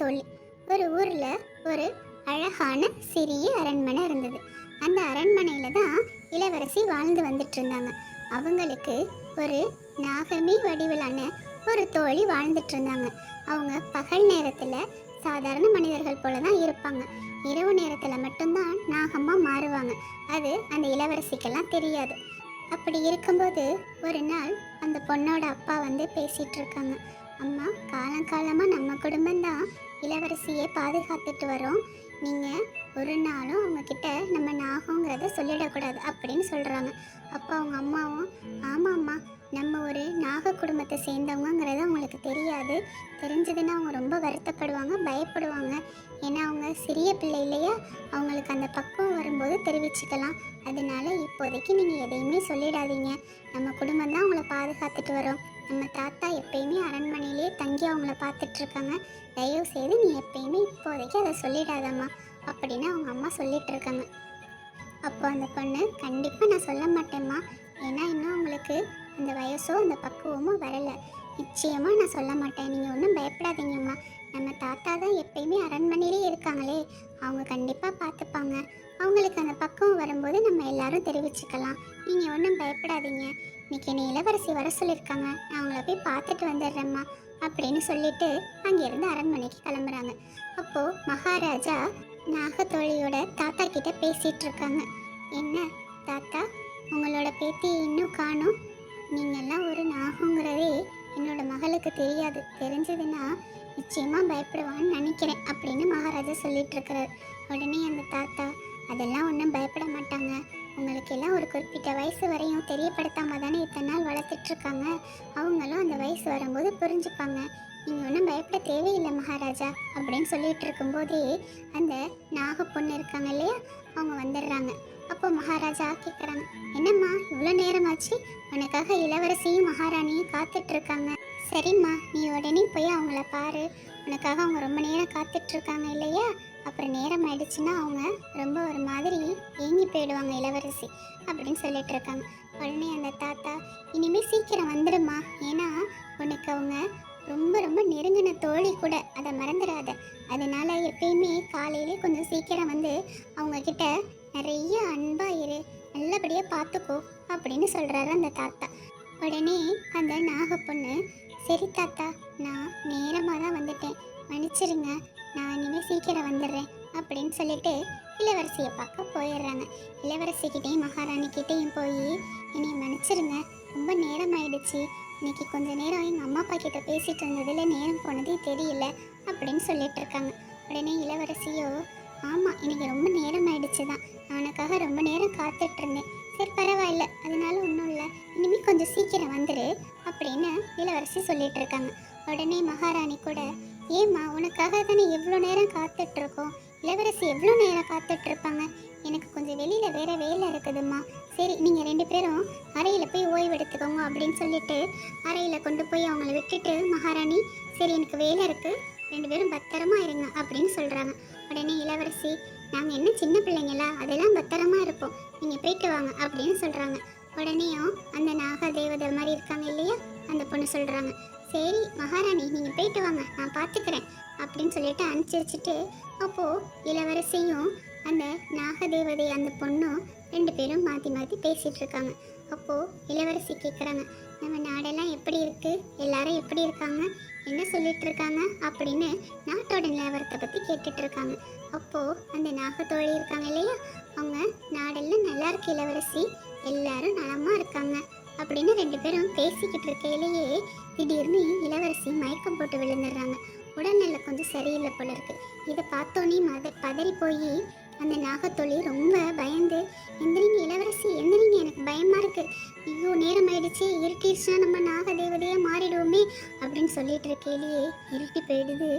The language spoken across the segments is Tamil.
நாகத்தோழி. ஒரு ஊர்ல ஒரு அழகான சிறிய அரண்மனை இருந்தது. அந்த அரண்மனையில தான் இளவரசி வாழ்ந்து வந்துட்டு இருந்தாங்க. அவங்களுக்கு ஒரு நாகமே வடிவிலான ஒரு தோழி வாழ்ந்துட்டு இருந்தாங்க. அவங்க பகல் நேரத்துல சாதாரண மனிதர்கள் போல தான் இருப்பாங்க. இரவு நேரத்துல மட்டும்தான் நாகமா மாறுவாங்க. அது அந்த இளவரசிக்கெல்லாம் தெரியாது. அப்படி இருக்கும்போது ஒரு நாள் அந்த பொண்ணோட அப்பா வந்து பேசிட்டு இருக்காங்க. அம்மா, காலங்காலமாக நம்ம குடும்பம்தான் இளவரசியை பாதுகாத்துட்டு வரோம். நீங்கள் ஒரு நாளும் அவங்கக்கிட்ட நம்ம நாகங்கிறத சொல்லிடக்கூடாது அப்படின்னு சொல்கிறாங்க. அப்போ அவங்க அம்மாவும், ஆமாம்மா, நம்ம ஒரு நாக குடும்பத்தை சேர்ந்தவங்கிறது அவங்களுக்கு தெரியாது. தெரிஞ்சதுன்னா அவங்க ரொம்ப வருத்தப்படுவாங்க, பயப்படுவாங்க. ஏன்னா அவங்க சிறிய பிள்ளை இல்லையா, அவங்களுக்கு அந்த பக்குவம் வரும்போது தெரிவிச்சுக்கலாம். அதனால இப்போதைக்கு நீங்கள் எதையுமே சொல்லிடாதீங்க. நம்ம குடும்பம் தான் அவங்கள பாதுகாத்துட்டு வரோம். நம்ம தாத்தா எப்பயுமே அரண்மனையிலே தங்கி அவங்கள பார்த்துட்ருக்காங்க. தயவு செய்து நீ எப்பயுமே இப்போதைக்கு அதை சொல்லிடாதம்மா அப்படின்னு அவங்க அம்மா சொல்லிட்டு இருக்காங்க. அப்போ அந்த பொண்ணு, கண்டிப்பாக நான் சொல்ல மாட்டேம்மா. ஏன்னா இன்னும் உங்களுக்கு அந்த வயசோ அந்த பக்குவமோ வரலை. நிச்சயமாக நான் சொல்ல மாட்டேன். நீங்கள் ஒன்றும் பயப்படாதீங்கம்மா. நம்ம தாத்தா தான் எப்பயுமே அரண்மனையிலே இருக்காங்களே, அவங்க கண்டிப்பாக பார்த்துப்பாங்க. அவங்களுக்கு அந்த பக்குவம் வரும்போது நம்ம எல்லாரும் தெரிவிச்சுக்கலாம். நீங்கள் ஒன்றும் பயப்படாதீங்க. இன்னைக்கு என்னை இளவரசி வர சொல்லியிருக்காங்க, நான் அவங்கள போய் பார்த்துட்டு வந்துடுறேம்மா அப்படின்னு சொல்லிட்டு அங்கேருந்து அரண்மனைக்கு கிளம்புறாங்க. அப்போது மகாராஜா நாகத்தோழியோட தாத்தா கிட்ட பேசிகிட்டு இருக்காங்க. என்ன தாத்தா, உங்களோட பேத்தியை இன்னும் காணும். நீங்கள்லாம் ஒரு நாகங்கிறதே என்னோட மகளுக்கு தெரியாது. தெரிஞ்சதுன்னா நிச்சயமாக பயப்படுவான்னு நினைக்கிறேன் அப்படின்னு மகாராஜா சொல்லிட்டு இருக்கிறார். உடனே அந்த தாத்தா, அதெல்லாம் ஒன்றும் பயப்பட மாட்டாங்க. உங்களுக்கு எல்லாம் ஒரு குறிப்பிட்ட வயசு வரையும் தெரியப்படுத்தாம தானே இத்தனை நாள் வளர்த்துட்ருக்காங்க. அவங்களும் அந்த வயசு வரும்போது புரிஞ்சுப்பாங்க. நீங்கள் ஒன்றும் பயப்பட தேவையில்லை மகாராஜா அப்படின்னு சொல்லிட்டு இருக்கும்போதே அந்த நாக பொண்ணு இருக்காங்க இல்லையா, அவங்க வந்துடுறாங்க. அப்போ மகாராஜா கேட்குறாங்க, என்னம்மா இவ்வளோ நேரமாச்சு? உனக்காக இளவரசியும் மகாராணியும் காத்துட்ருக்காங்க. சரிம்மா, நீ உடனே போய் அவங்கள பாரு. உனக்காக அவங்க ரொம்ப நேரம் காத்துட்ருக்காங்க இல்லையா. அப்புறம் நேரம் ஆயிடுச்சுன்னா அவங்க ரொம்ப ஒரு மாதிரி ஏங்கி போயிடுவாங்க இளவரசி அப்படின்னு சொல்லிட்டு இருக்காங்க. உடனே அந்த தாத்தா, இனிமேல் சீக்கிரம் வந்துடுமா. ஏன்னா உனக்கு அவங்க ரொம்ப ரொம்ப நெருங்கின தோழி கூட, அதை மறந்துடாத. அதனால எப்பயுமே காலையிலே கொஞ்சம் சீக்கிரம் வந்து அவங்கக்கிட்ட நிறைய அன்பாக இரு, நல்லபடியாக பார்த்துக்கோ அப்படின்னு சொல்கிறாரு அந்த தாத்தா. உடனே அந்த நாகப்பொண்ணு, சரி தாத்தா, நான் நேரமாக தான் வந்துட்டேன், மன்னிச்சிருங்க, நான் இனிமேல் சீக்கிரம் வந்துடுறேன் அப்படின்னு சொல்லிட்டு இளவரசியை பார்க்க போயிடுறாங்க. இளவரசிக்கிட்டேயும் மகாராணிக்கிட்டேயும் போய், என்னை மன்னிச்சிருங்க, ரொம்ப நேரம் ஆயிடுச்சு, இன்னைக்கு கொஞ்ச நேரம் எங்கள் அம்மா அப்பா கிட்ட பேசிட்டு இருந்ததில் நேரம் போனதே தெரியல அப்படின்னு சொல்லிட்டு இருக்காங்க. உடனே இளவரசியோ, ஆமாம், இன்னைக்கு ரொம்ப நேரம் ஆயிடுச்சு தான், நான் உனக்காக ரொம்ப நேரம் காத்துட்டு இருந்தேன். சரி பரவாயில்ல, அதனால ஒன்றும் இல்லை, இனிமேல் கொஞ்சம் சீக்கிரம் வந்துடு அப்படின்னு இளவரசி சொல்லிட்டு இருக்காங்க. உடனே மகாராணி கூட, ஏம்மா, உனக்காக தானே எவ்வளோ நேரம் காத்துட்ருக்கோம். இளவரசி எவ்வளோ நேரம் காத்துட்ருப்பாங்க. எனக்கு கொஞ்சம் வெளியில் வேறு வேலை இருக்குதும்மா. சரி, நீங்கள் 2 பேரும் அறையில் போய் ஓய்வு எடுத்துக்கோங்க அப்படின்னு சொல்லிட்டு அறையில் கொண்டு போய் அவங்கள விட்டுட்டு மகாராணி, சரி எனக்கு வேலை இருக்குது, 2 பேரும் பத்திரமா இருங்க அப்படின்னு சொல்கிறாங்க. உடனே இளவரசி, நாங்கள் என்ன சின்ன பிள்ளைங்களா, அதெல்லாம் பத்திரமா இருப்போம், நீங்கள் போயிட்டு வாங்க அப்படின்னு சொல்கிறாங்க. உடனேயும் அந்த நாக தேவதை மாதிரி இருக்காங்க இல்லையா, அந்த பொண்ணு சொல்கிறாங்க, சரி மகாராணி, நீங்கள் போயிட்டு வாங்க, நான் பார்த்துக்கிறேன் அப்படின்னு சொல்லிட்டு அனுப்பிச்சி அப்போது இளவரசியும் அந்த நாகதேவதை அந்த பொண்ணும் 2 பேரும் மாற்றி மாற்றி பேசிகிட்டு இருக்காங்க. அப்போது இளவரசி கேட்குறாங்க, நம்ம நாடெல்லாம் எப்படி இருக்குது, எல்லாரும் எப்படி இருக்காங்க, என்ன சொல்லிட்டு இருக்காங்க அப்படின்னு நாட்டோட நிலவரத்தை பற்றி கேட்டுட்டு இருக்காங்க. அப்போது அந்த நாகத்தோழி இருக்காங்க இல்லையா, அவங்க, நாடெல்லாம் நல்லா இருக்கு இளவரசி, எல்லாரும் நலமாக இருக்காங்க அப்படின்னு 2 பேரும் பேசிக்கிட்டு இருக்கையிலேயே திடீர்னு இளவரசி மயக்கம் போட்டு விழுந்துடுறாங்க. உடல்நிலை கொஞ்சம் சரியில்லை போல இருக்கு. இதை பார்த்தோன்னே பதறி போய் அந்த நாகத்தோழி ரொம்ப பயந்து, எந்திரிங்க இளவரசி, எந்திரிங்க, எனக்கு பயமா இருக்கு, ஐயோ நேரம் ஆயிடுச்சு, இருட்டிடுச்சுன்னா நம்ம நாகதேவதையா மாறிடுவோமே அப்படின்னு சொல்லிட்டு இருக்கையிலேயே இருட்டி போயிடுது.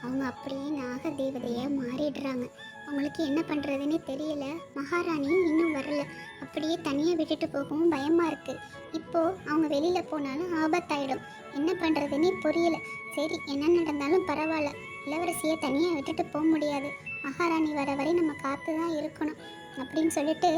அவங்க அப்படியே நாகதேவதையா மாறிடுறாங்க. அவங்களுக்கு என்ன பண்ணுறதுன்னே தெரியல. மகாராணியும் இன்னும் வரல. அப்படியே தனியாக விட்டுட்டு போகவும் பயமாக இருக்குது. இப்போது அவங்க வெளியில் போனாலும் ஆபத்தாயிடும். என்ன பண்ணுறதுன்னே புரியல. சரி, என்ன நடந்தாலும் பரவாயில்ல, இளவரசியை தனியாக விட்டுட்டு போக முடியாது, மகாராணி வர வரை நம்ம காத்து தான் இருக்கணும் அப்படின்னு சொல்லிட்டு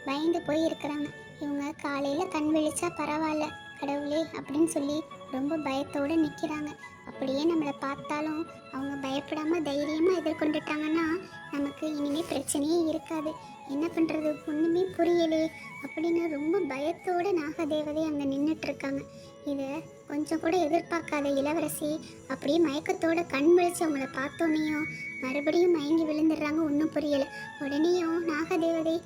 பயந்து போய் இருக்கிறாங்க. இவங்க காலையில் கண் விழிச்சா பரவாயில்ல கடவுளே அப்படின்னு சொல்லி ரொம்ப பயத்தோடு நிற்கிறாங்க. அப்படியே நம்மளை பார்த்தாலும் அவங்க பயப்படாமல் தைரியமாக எதிர்கொண்டுட்டாங்கன்னா நமக்கு இனிமேல் பிரச்சனையே இருக்காது. என்ன பண்ணுறது ஒன்றுமே புரியலே அப்படின்னு ரொம்ப பயத்தோட நாகதேவதை அங்கே நின்றுட்டுருக்காங்க. இதை கொஞ்சம் கூட எதிர்பார்க்காத இளவரசி அப்படியே மயக்கத்தோட கண் விழிச்சு அவங்கள பார்த்தோன்னையும் மறுபடியும் மயங்கி விழுந்துடுறாங்க. ஒன்றும் புரியலை. உடனேயும் நாகதேவதை,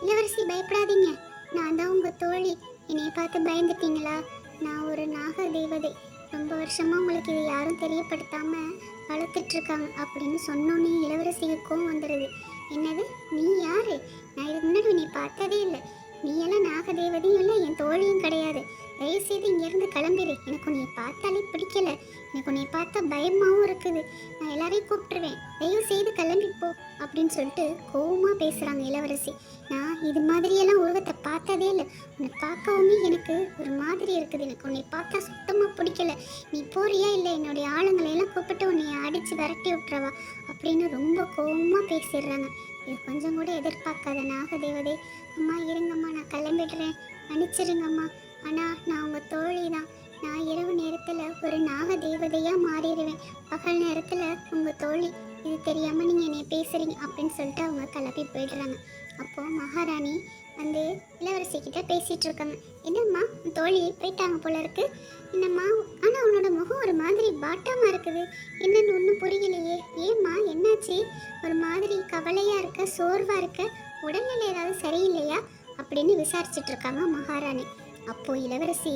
இளவரசி பயப்படாதீங்க, நான் தான் உங்கள் தோழி, என்னைய பார்த்து பயந்துட்டீங்களா? நான் ஒரு நாகதேவதை, ரொம்ப வருஷமாக உங்களுக்கு இதை யாரும் தெரியப்படுத்தாமல் வளர்த்துட்ருக்காங்க அப்படின்னு சொன்னோன்னே இளவரசிக்கு கோவம் வந்துடுது. என்னது, நீ யாரு? நான் இதுக்கு முன்னாடி நீ பார்த்ததே இல்லை. நீ எல்லாம் நாகதேவதையும் இல்லை, என் தோழியும் கிடையாது. தயவுசெய்து இங்கேருந்து கிளம்பிடு. எனக்கு உன்னை பார்த்தாலே பிடிக்கல. எனக்கு உன்னை பார்த்தா பயமாகவும் இருக்குது. நான் எல்லாரையும் கூப்பிட்டுருவேன். தயவுசெய்து கிளம்பிப்போ அப்படின்னு சொல்லிட்டு கோவமாக பேசுகிறாங்க இளவரசி. நான் இது மாதிரியெல்லாம் உருவத்தை பார்த்ததே இல்லை. உன்னை பார்க்கவுமே எனக்கு ஒரு மாதிரி இருக்குது. எனக்கு உன்னை பார்த்தா சுத்தமாக பிடிக்கல. நீ போறியா இல்லை என்னுடைய ஆளுங்களையெல்லாம் கூப்பிட்டு உன்னை அடித்து விரட்டி விட்டுறவா அப்படின்னு ரொம்ப கோவமாக பேசிடுறாங்க. இது கொஞ்சம் கூட எதிர்பார்க்காத நாகதேவதை, அம்மா இருங்கம்மா, நான் கிளம்பிடுறேன், மன்னிச்சிருங்கம்மா, ஆனால் நான் உங்கள் தோழி தான். நான் இரவு நேரத்தில் ஒரு நாகதேவதையாக மாறிடுவேன், பகல் நேரத்தில் உங்கள் தோழி. இது தெரியாமல் நீங்கள் என்னை பேசுகிறீங்க அப்படின்னு சொல்லிட்டு அவங்க கிளப்பி போயிடுறாங்க. அப்போது மகாராணி வந்து இளவரசிக்கிட்ட பேசிகிட்டு இருக்காங்க. என்னம்மா தோழி போயிட்டாங்க போல இருக்கு, என்னம்மா, ஆனால் உன்னோட முகம் ஒரு மாதிரி பாட்டமாக இருக்குது, என்னன்னு ஒன்றும் புரியலையே, ஏம்மா என்னாச்சு? ஒரு மாதிரி கவலையாக இருக்க, சோர்வாக இருக்க, உடல்நிலை ஏதாவது சரியில்லையா அப்படின்னு விசாரிச்சுட்டு இருக்காங்க மகாராணி. அப்போது இளவரசி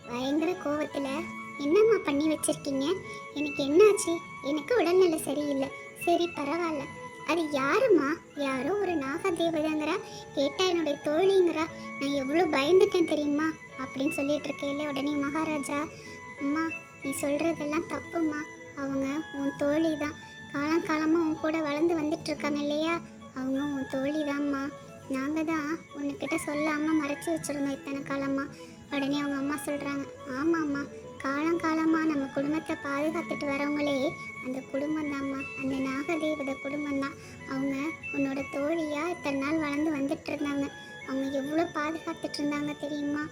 பயங்கர கோவத்தில், என்னம்மா பண்ணி வச்சுருக்கீங்க? எனக்கு என்னாச்சு? எனக்கு உடல்நிலை சரியில்லை. சரி பரவாயில்ல, அது யாருமா? யாரோ ஒரு நாகதேவதைங்கிறா, கேட்டால் என்னுடைய தோழிங்கிறா, நான் எவ்வளோ பயந்துட்டேன் தெரியுமா அப்படின்னு சொல்லிட்டு இருக்கையில உடனே மகாராஜா, அம்மா நீ சொல்கிறதெல்லாம் தப்புமா, அவங்க உன் தோழி தான், காலங்காலமாக உன் கூட வளர்ந்து வந்துட்டு இருக்காங்க இல்லையா, அவங்க உன் தோழி தான்மா. நாங்கள் தான் உன்கிட்ட சொல்லாமல் மறைச்சி வச்சுருந்தோம் இத்தனை காலமாக. உடனே அவங்க அம்மா சொல்கிறாங்க, ஆமாம்மா, காலங்காலமாக நம்ம குடும்பத்தை பாதுகாத்துட்டு வரவங்களே அந்த குடும்பம் தான்மா, அந்த நாகதேவதை குடும்பம் தான். அவங்க உன்னோட தோழியாக இத்தனை நாள் வளர்ந்து வந்துட்டு இருந்தாங்க. அவங்க எவ்வளோ பாதுகாத்துட்டு இருந்தாங்க தெரியுமா?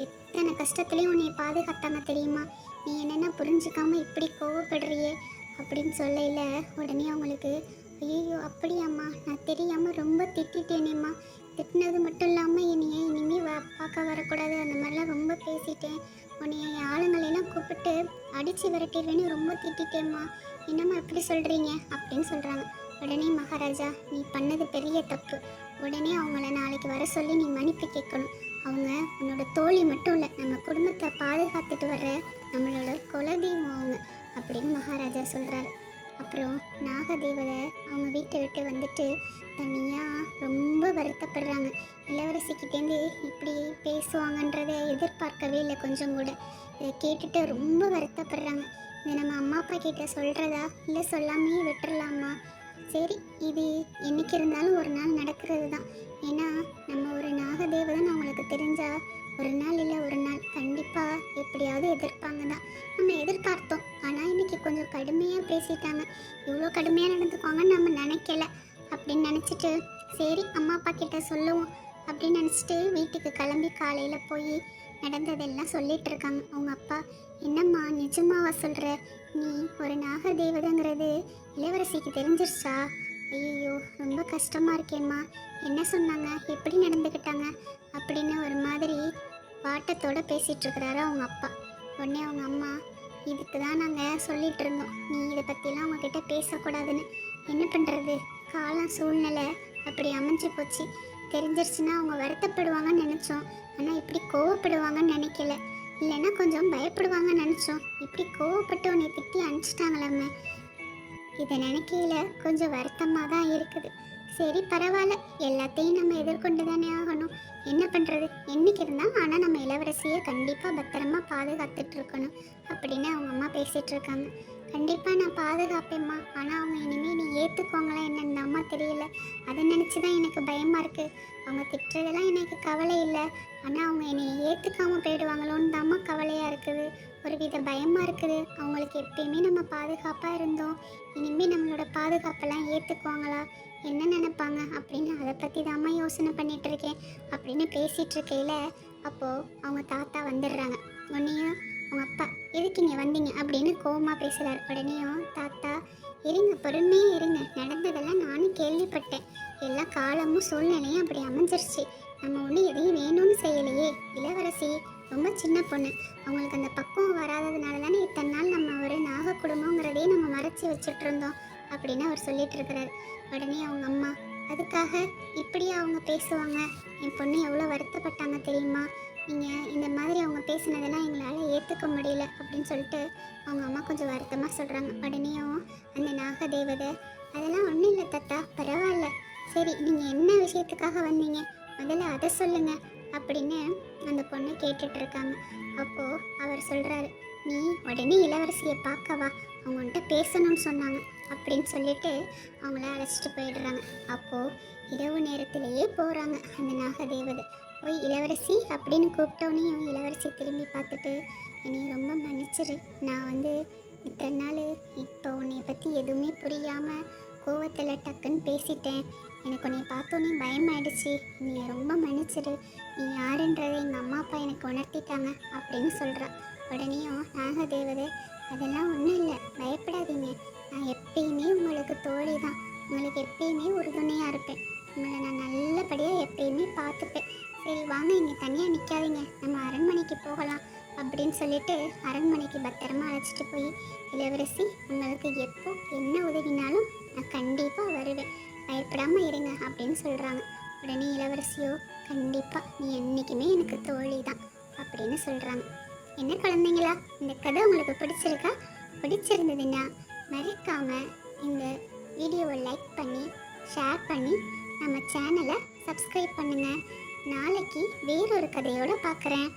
எத்தனை கஷ்டத்துலேயும் உன்னை பாதுகாத்தாங்க தெரியுமா? நீ என்னென்ன புரிஞ்சுக்காமல் இப்படி கோவப்படுறியே அப்படின்னு சொல்லையில் உடனே அவங்களுக்கு, ஐயோ அப்படியாம்மா, நான் தெரியாமல் ரொம்ப திட்டேனேம்மா, திட்டினது மட்டும் இல்லாமல் என்னைய இனிமேல் பார்க்க வரக்கூடாது அந்த மாதிரிலாம் ரொம்ப பேசிட்டேன், உன்னை என் ஆளுங்களெல்லாம் கூப்பிட்டு அடித்து விரட்டிடுவேன்னு ரொம்ப திட்டேம்மா, என்னம்மா இப்படி சொல்கிறீங்க அப்படின்னு சொல்கிறாங்க. உடனே மகாராஜா, நீ பண்ணது பெரிய தப்பு, உடனே அவங்கள நாளைக்கு வர சொல்லி நீ மன்னிப்பு கேட்கணும். அவங்க உன்னோட தோழி மட்டும் இல்லை, நம்ம குடும்பத்தை பாதுகாத்துட்டு வர்ற நம்மளோட குலதெய்வம் அவங்க அப்படின்னு மகாராஜா சொல்கிறாரு. அப்புறம் நாகதேவதை அவங்க வீட்டை விட்டு வந்துட்டு தனியாக ரொம்ப வருத்தப்படுறாங்க. இளவரசிக்கிட்டேருந்து இப்படி பேசுவாங்கன்றதை எதிர்பார்க்கவே இல்லை கொஞ்சம் கூட. இதை கேட்டுட்டு ரொம்ப வருத்தப்படுறாங்க. இதை நம்ம அம்மா அப்பா கிட்ட சொல்கிறதா இல்லை சொல்லாமையே விட்டுறலாமா? சரி, இது என்றைக்கு இருந்தாலும் ஒரு நாள் நடக்கிறது தான். ஏன்னா நம்ம ஒரு நாகதேவதைன்னு அவங்களுக்கு தெரிஞ்சால் ஒரு நாள் இல்லை ஒரு நாள் கண்டிப்பாக எப்படியாவது எதிர்ப்பாங்க தான். நம்ம எதிர்பார்த்தோம், ஆனால் இன்றைக்கி கொஞ்சம் கடுமையாக பேசிட்டாங்க, இவ்வளோ கடுமையாக நடந்துக்குவாங்கன்னு நம்ம நினைக்கல அப்படின்னு நினச்சிட்டு சரி அம்மா அப்பா கிட்ட சொல்லுவோம் அப்படின்னு நினச்சிட்டு வீட்டுக்கு கிளம்பி காலையில் போய் நடந்ததெல்லாம் சொல்லிட்டு இருக்காங்க அவங்க அப்பா. என்னம்மா நிஜமாவா சொல்கிற? நீ ஒரு நாகதேவதைங்கிறது இளவரசிக்கு தெரிஞ்சிருச்சா? ஐயோ ரொம்ப கஷ்டமாக இருக்கேம்மா, என்ன சொன்னாங்க, எப்படி நடந்துக்கிட்டாங்க அப்படின்னு ஒரு மாதிரி வாட்டத்தோடு பேசிகிட்டு இருக்கிறாரு அவங்க அப்பா. உடனே அவங்க அம்மா, இதுக்கு தான் நாங்கள் சொல்லிகிட்டு இருந்தோம், நீ இதை பற்றிலாம் அவங்கக்கிட்ட பேசக்கூடாதுன்னு. என்ன பண்ணுறது, காலம் சூழ்நிலை அப்படி அமைஞ்சு போச்சு. தெரிஞ்சிருச்சுன்னா அவங்க வருத்தப்படுவாங்கன்னு நினச்சோம், ஆனால் இப்படி கோவப்படுவாங்கன்னு நினைக்கல. இல்லைன்னா கொஞ்சம் பயப்படுவாங்கன்னு நினச்சோம், இப்படி கோவப்பட்டு உன்னை திட்டி அனுப்பிச்சிட்டாங்களாமே. இதை நினைக்கையில் கொஞ்சம் வருத்தமாக தான் இருக்குது. சரி பரவாயில்ல, எல்லாத்தையும் நம்ம எதிர்கொண்டு தானே ஆகணும், என்ன பண்ணுறது, என்னைக்கு இருந்தால் ஆனால் நம்ம இளவரசியை கண்டிப்பாக பத்திரமா பாதுகாத்துட்டு இருக்கணும் அப்படின்னு அவங்க அம்மா பேசிகிட்டு இருக்காங்க. கண்டிப்பாக நான் பாதுகாப்பேம்மா, ஆனால் அவங்க இனிமேல் நீ ஏற்றுக்குவாங்களா என்னன்னு அம்மா தெரியல, அதை நினச்சி தான் எனக்கு பயமாக இருக்குது. அவங்க திட்டுறதெல்லாம் எனக்கு கவலை இல்லை, ஆனால் அவங்க என்னை ஏற்றுக்காமல் போயிடுவாங்களோன்னு தாம்மா கவலையாக இருக்குது, ஒரு வித பயமாக இருக்குது. அவங்களுக்கு எப்பயுமே நம்ம பாதுகாப்பாக இருந்தோம், இனிமேல் நம்மளோட பாதுகாப்பெல்லாம் ஏற்றுக்குவாங்களா, என்ன நினைப்பாங்க அப்படின்னு அதை பற்றி தாம்மா யோசனை பண்ணிகிட்டு இருக்கேன் அப்படின்னு பேசிகிட்டு இருக்கையில் அப்போது அவங்க தாத்தா வந்துடுறாங்க. உன்னையும் உங்க அப்பா எதுக்கு இங்கே வந்தீங்க அப்படின்னு கோவமா பேசுறாரு. உடனேயும் தாத்தா இருங்க, பொறுமையே இருங்க, நடந்ததெல்லாம் நானும் கேள்விப்பட்டேன். எல்லா காலமும் சூழ்நிலையும் அப்படி அமைஞ்சிருச்சு. நம்ம ஒன்றும் எதையும் வேணும்னு செய்யலையே. இளவரசி ரொம்ப சின்ன பொண்ணு, அவங்களுக்கு அந்த பக்குவம் வராததுனால தானே இத்தனை நாள் நம்ம ஒரு நாக குடும்பங்கிறதே நம்ம மறைச்சி வச்சுட்டு இருந்தோம் அப்படின்னு அவர் சொல்லிட்டு இருக்கிறாரு. உடனே அவங்க அம்மா, அதுக்காக இப்படியே அவங்க பேசுவாங்க? என் பொண்ணு எவ்வளோ வருத்தப்பட்டாங்க தெரியுமா? நீங்கள் இந்த மாதிரி அவங்க பேசினதெல்லாம் எங்களால் ஏற்றுக்க முடியல அப்படின்னு சொல்லிட்டு அவங்க அம்மா கொஞ்சம் வருத்தமாக சொல்கிறாங்க. உடனேயும் அந்த நாகதேவதை, அதெல்லாம் ஒன்றும் இல்லை தாத்தா, பரவாயில்ல, சரி நீங்கள் என்ன விஷயத்துக்காக வந்தீங்க முதல்ல அதை சொல்லுங்க அப்படின்னு அந்த பொண்ணு கேட்டுட்டு இருக்காங்க. அப்போது அவர் சொல்கிறாரு, நீ உடனே இளவரசியை பார்க்கவா, அவங்கள்ட்ட பேசணும்னு சொன்னாங்க அப்படின்னு சொல்லிட்டு அவங்கள அழைச்சிட்டு போயிடுறாங்க. அப்போது இரவு நேரத்திலேயே போகிறாங்க அந்த நாகதேவதை. போய் இளவரசி அப்படின்னு கூப்பிட்டோனையும் இளவரசி திரும்பி பார்த்துட்டு, என்னை ரொம்ப மன்னிச்சிரு, நான் இத்தனை நாள் இப்போ உன்னை பற்றி எதுவுமே புரியாமல் கோவத்தில் டக்குன்னு பேசிட்டேன், எனக்கு உன்னை பார்த்தோன்னே பயமாயிடுச்சு, நீ ரொம்ப மன்னிச்சிரு, நீ யாருன்றதை எங்கள் அம்மா அப்பா எனக்கு உணர்த்திட்டாங்க அப்படின்னு சொல்கிறா. உடனேயும் நாகதேவதை, அதெல்லாம் ஒன்றும் இல்லை, பயப்படாதீங்க, நான் எப்பயுமே உங்களுக்கு தோழி தான், உங்களுக்கு எப்பயுமே உறுதுணையாக இருப்பேன், உங்களை நான் நல்லபடியாக எப்பயுமே பார்த்துப்பேன், சரி வாங்க இங்கே தனியாக நிற்காதீங்க, நம்ம அரண்மனைக்கு போகலாம் அப்படின்னு சொல்லிட்டு அரண்மனைக்கு பத்திரமா அழைச்சிட்டு போய், இளவரசி உங்களுக்கு எப்போ என்ன உதவினாலும் நான் கண்டிப்பாக வருவேன், பயப்படாமல் இருங்க அப்படின்னு சொல்கிறாங்க. உடனே இளவரசியோ, கண்டிப்பாக நீ என்றைக்குமே எனக்கு தோழி தான் அப்படின்னு சொல்கிறாங்க. என்ன குழந்தைங்களா, இந்த கதை உங்களுக்கு பிடிச்சிருக்கா? பிடிச்சிருந்ததுன்னா மறக்காமல் இந்த வீடியோவை லைக் பண்ணி ஷேர் பண்ணி நம்ம சேனலை சப்ஸ்கிரைப் பண்ணுங்கள். நாளைக்கு வேறொரு கதையோடு பார்க்குறேன்.